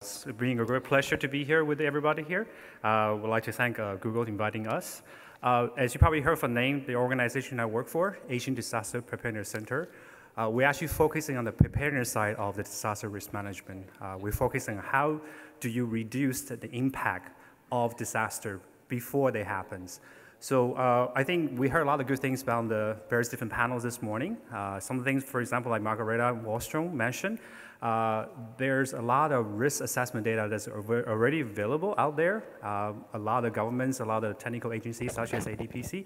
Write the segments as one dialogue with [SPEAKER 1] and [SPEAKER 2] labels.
[SPEAKER 1] It's been a great pleasure to be here with everybody here. We'd like to thank Google for inviting us. As you probably heard from the name, the organization I work for, Asian Disaster Preparedness Center, we're actually focusing on the preparedness side of the disaster risk management. We're focusing on how do you reduce the impact of disaster before they happens. So I think we heard a lot of good things about the various different panels this morning. Some of the things, for example, like Margareta Wallstrom mentioned, there's a lot of risk assessment data that's already available out there. A lot of governments, a lot of technical agencies, such as ADPC,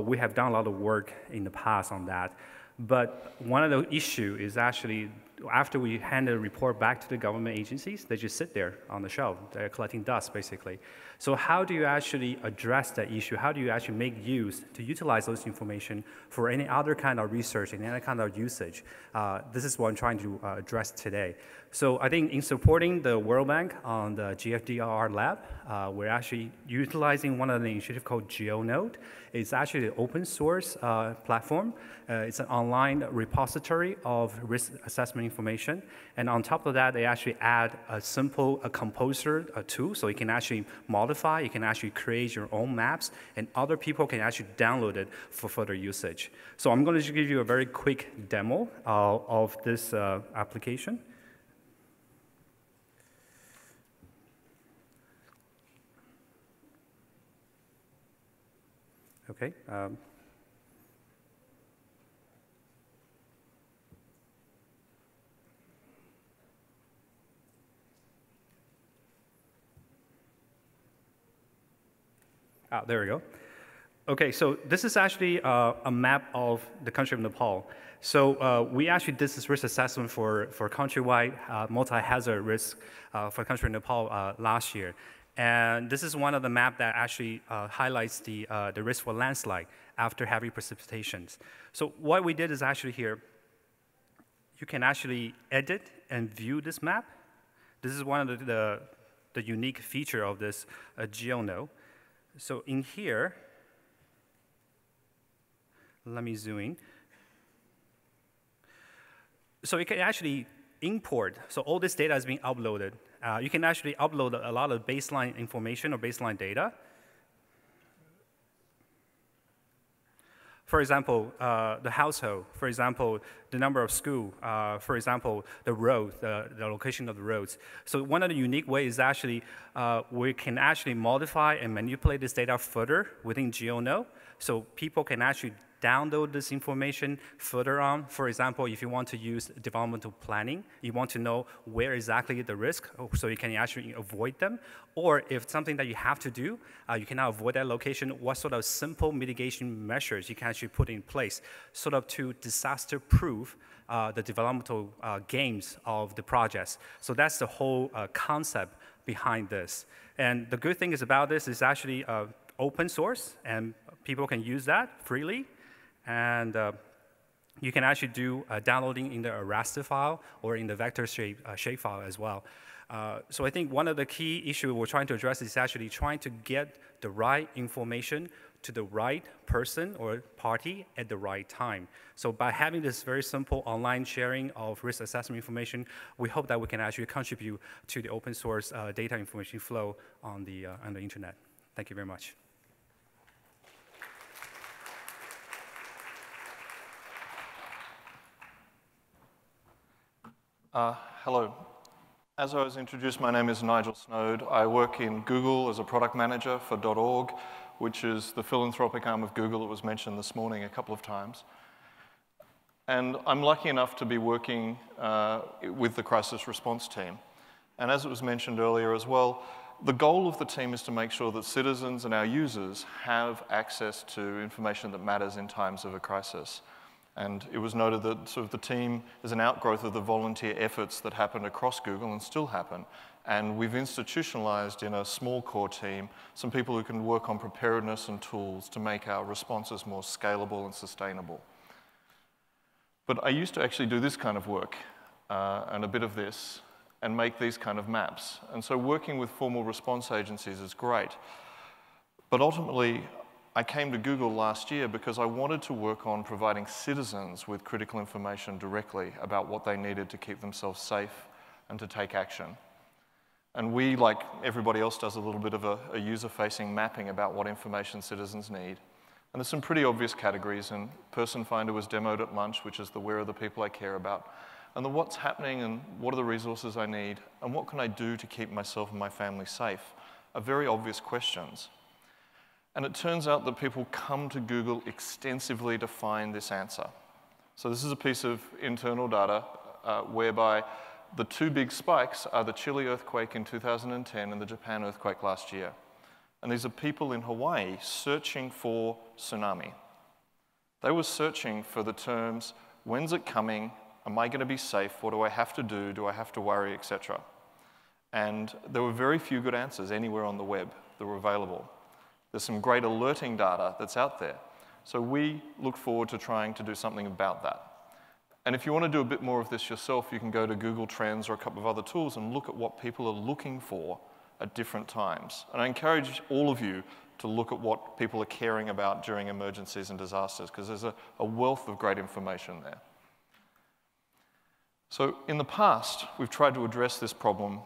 [SPEAKER 1] we have done a lot of work in the past on that. But one of the issues is actually, after we hand the report back to the government agencies, they just sit there on the shelf. They're collecting dust, basically. So how do you actually address that issue? How do you actually make use to utilize those information for any other kind of research and any kind of usage? This is what I'm trying to address today. So I think in supporting the World Bank on the GFDR lab, we're actually utilizing one of the initiatives called GeoNode. It's actually an open source platform. It's an online repository of risk assessment information. And on top of that, they actually add a simple composer tool, so you can actually modify, you can actually create your own maps, and other people can actually download it for further usage. So I'm going to give you a very quick demo of this application. Okay. There we go. Okay, so this is actually a map of the country of Nepal. So we actually did this risk assessment for countrywide multi-hazard risk for the country of Nepal last year. And this is one of the maps that actually highlights the risk for landslide after heavy precipitations. So what we did is actually here, you can actually edit and view this map. This is one of the unique feature of this GeoNode. So in here, let me zoom in. So you can actually import, so all this data is being uploaded. You can actually upload a lot of baseline information or baseline data. For example, the household, for example, the number of school, for example, the road, the location of the roads. So one of the unique ways is actually we can actually modify and manipulate this data further within GeoNode. So people can actually download this information further on. For example, if you want to use developmental planning, you want to know where exactly the risk, so you can actually avoid them. Or if something that you have to do, you cannot avoid that location, what sort of simple mitigation measures you can actually put in place, sort of to disaster-proof the developmental gains of the projects. So that's the whole concept behind this. And the good thing is about this is actually open source, and people can use that freely. And you can actually do downloading in the raster file or in the vector shape file as well. So I think one of the key issues we're trying to address is actually trying to get the right information to the right person or party at the right time. So by having this very simple online sharing of risk assessment information, we hope that we can actually contribute to the open source data information flow on the internet. Thank you very much.
[SPEAKER 2] Hello. As I was introduced, my name is Nigel Snoad. I work in Google as a product manager for .org, which is the philanthropic arm of Google that was mentioned this morning a couple of times. And I'm lucky enough to be working with the crisis response team. And as it was mentioned earlier as well, the goal of the team is to make sure that citizens and our users have access to information that matters in times of a crisis. And it was noted that sort of the team is an outgrowth of the volunteer efforts that happened across Google and still happen. And we've institutionalized in a small core team some people who can work on preparedness and tools to make our responses more scalable and sustainable. But I used to actually do this kind of work and a bit of this and make these kind of maps. And so working with formal response agencies is great. But ultimately, I came to Google last year because I wanted to work on providing citizens with critical information directly about what they needed to keep themselves safe and to take action. And we, like everybody else, does a little bit of a user-facing mapping about what information citizens need. And there's some pretty obvious categories, and Person Finder was demoed at lunch, which is the where are the people I care about, and the what's happening and what are the resources I need, and what can I do to keep myself and my family safe are very obvious questions. And it turns out that people come to Google extensively to find this answer. So this is a piece of internal data whereby the two big spikes are the Chile earthquake in 2010 and the Japan earthquake last year. And these are people in Hawaii searching for tsunami. They were searching for the terms, when's it coming? Am I going to be safe? What do I have to do? Do I have to worry, etc.? And there were very few good answers anywhere on the web that were available. There's some great alerting data that's out there. So we look forward to trying to do something about that. And if you want to do a bit more of this yourself, you can go to Google Trends or a couple of other tools and look at what people are looking for at different times. And I encourage all of you to look at what people are caring about during emergencies and disasters, because there's a wealth of great information there. So in the past, we've tried to address this problem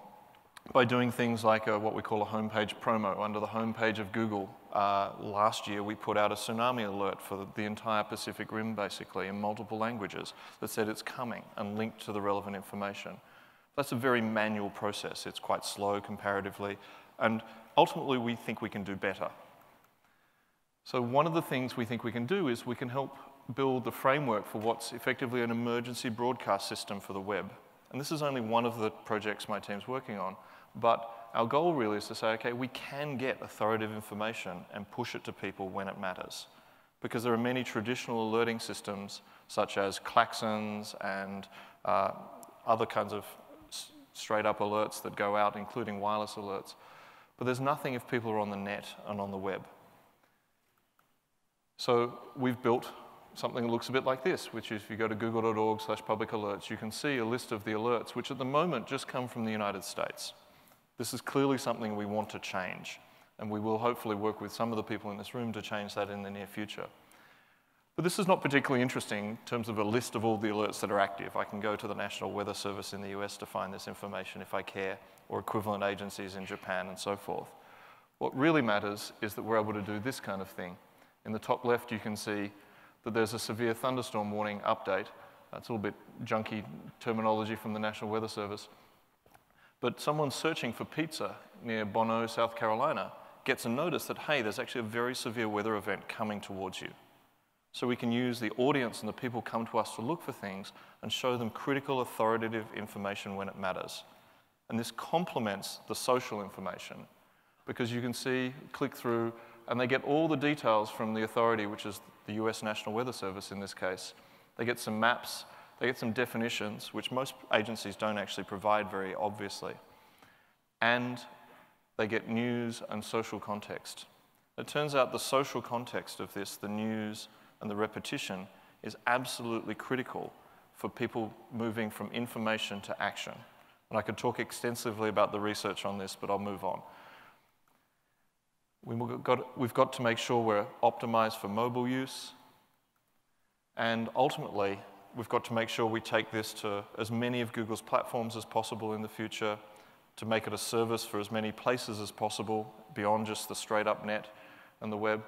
[SPEAKER 2] by doing things like what we call a homepage promo. Under the homepage of Google, last year we put out a tsunami alert for the entire Pacific Rim, basically, in multiple languages that said it's coming and linked to the relevant information. That's a very manual process. It's quite slow comparatively, and ultimately we think we can do better. So one of the things we think we can do is we can help build the framework for what's effectively an emergency broadcast system for the web. And this is only one of the projects my team's working on. But our goal really is to say, okay, we can get authoritative information and push it to people when it matters. Because there are many traditional alerting systems, such as klaxons and other kinds of straight-up alerts that go out, including wireless alerts. But there's nothing if people are on the net and on the web. So we've built something that looks a bit like this, which is if you go to google.org/public alerts, you can see a list of the alerts, which at the moment just come from the United States. This is clearly something we want to change, and we will hopefully work with some of the people in this room to change that in the near future. But this is not particularly interesting in terms of a list of all the alerts that are active. I can go to the National Weather Service in the US to find this information if I care, or equivalent agencies in Japan and so forth. What really matters is that we're able to do this kind of thing. In the top left, you can see that there's a severe thunderstorm warning update. That's a little bit junky terminology from the National Weather Service. But someone searching for pizza near Bono, South Carolina, gets a notice that, hey, there's actually a very severe weather event coming towards you. So we can use the audience and the people come to us to look for things and show them critical, authoritative information when it matters. And this complements the social information, because you can see, click through, and they get all the details from the authority, which is the US National Weather Service in this case. They get some maps, they get some definitions, which most agencies don't actually provide very obviously. And they get news and social context. It turns out the social context of this, the news and the repetition, is absolutely critical for people moving from information to action. And I could talk extensively about the research on this, but I'll move on. We've got to make sure we're optimized for mobile use. And ultimately, we've got to make sure we take this to as many of Google's platforms as possible in the future, to make it a service for as many places as possible beyond just the straight-up net and the web,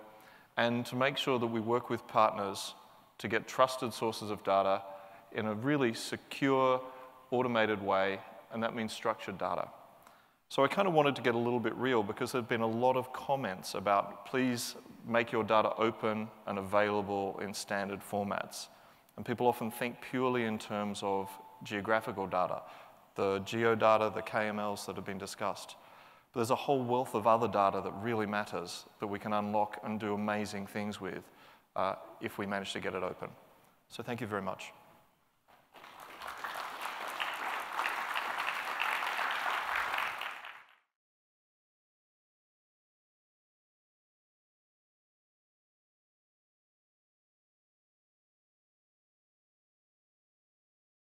[SPEAKER 2] and to make sure that we work with partners to get trusted sources of data in a really secure, automated way, and that means structured data. So I kind of wanted to get a little bit real, because there have been a lot of comments about, please make your data open and available in standard formats. And people often think purely in terms of geographical data, the geodata, the KMLs that have been discussed. But there's a whole wealth of other data that really matters that we can unlock and do amazing things with if we manage to get it open. So thank you very much.